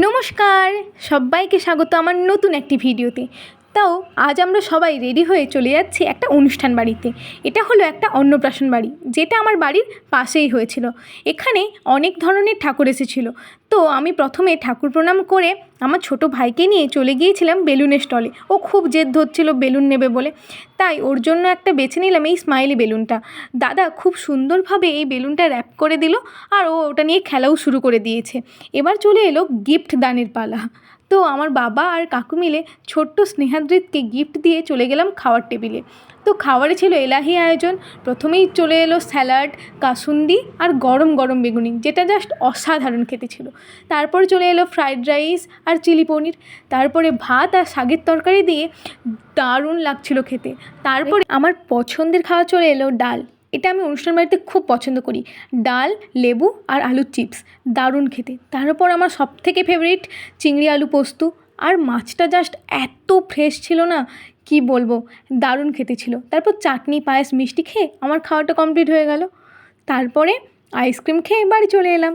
নমস্কার, সবাইকে স্বাগত আমার নতুন একটি ভিডিওতে। তাও আজ আমরা সবাই রেডি হয়ে চলে যাচ্ছি একটা অনুষ্ঠান বাড়িতে। এটা হলো একটা অন্নপ্রাশন বাড়ি, যেটা আমার বাড়ির পাশেই হয়েছিল। এখানে অনেক ধরনের ঠাকুর এসেছিলো। তো আমি প্রথমে ঠাকুর প্রণাম করে আমার ছোট ভাইকে নিয়ে চলে গিয়েছিলাম বেলুনের স্টলে। ও খুব জেদ ধরছিল বেলুন নেবে বলে, তাই ওর জন্য একটা বেছে নিলাম এই স্মাইলি বেলুনটা। দাদা খুব সুন্দরভাবে এই বেলুনটা র্যাপ করে দিল, আর ও ওটা নিয়ে খেলাও শুরু করে দিয়েছে। এবার চলে এলো গিফট দানের পালা। তো আমার বাবা আর কাকু মিলে ছোট্ট স্নেহাদৃতকে গিফট দিয়ে চলে গেলাম খাওয়ার টেবিলে। তো খাবারে ছিল এলাহি আয়োজন। প্রথমেই চলে এলো স্যালাড, কাসুন্দি আর গরম গরম বেগুনি, যেটা জাস্ট অসাধারণ খেতে ছিল। তারপর চলে এলো ফ্রাইড রাইস আর চিলি পনির। তারপরে ভাত আর শাকের তরকারি দিয়ে দারুণ লাগছিল খেতে। তারপরে আমার পছন্দের খাওয়া চলে এলো ডাল। এটা আমি অনুষ্ঠান বাড়িতে খুব পছন্দ করি। ডাল, লেবু আর আলুর চিপস, দারুণ খেতে। তারপর আমার সবথেকে ফেভারিট চিংড়ি আলু পোস্ত, আর মাছটা জাস্ট এত ফ্রেশ ছিল না, কি বলবো, দারুণ খেতে ছিল। তারপর চাটনি, পায়েস, মিষ্টি খেয়ে আমার খাওয়াটা কমপ্লিট হয়ে গেল। তারপরে আইসক্রিম খেয়ে বাড়ি চলে এলাম।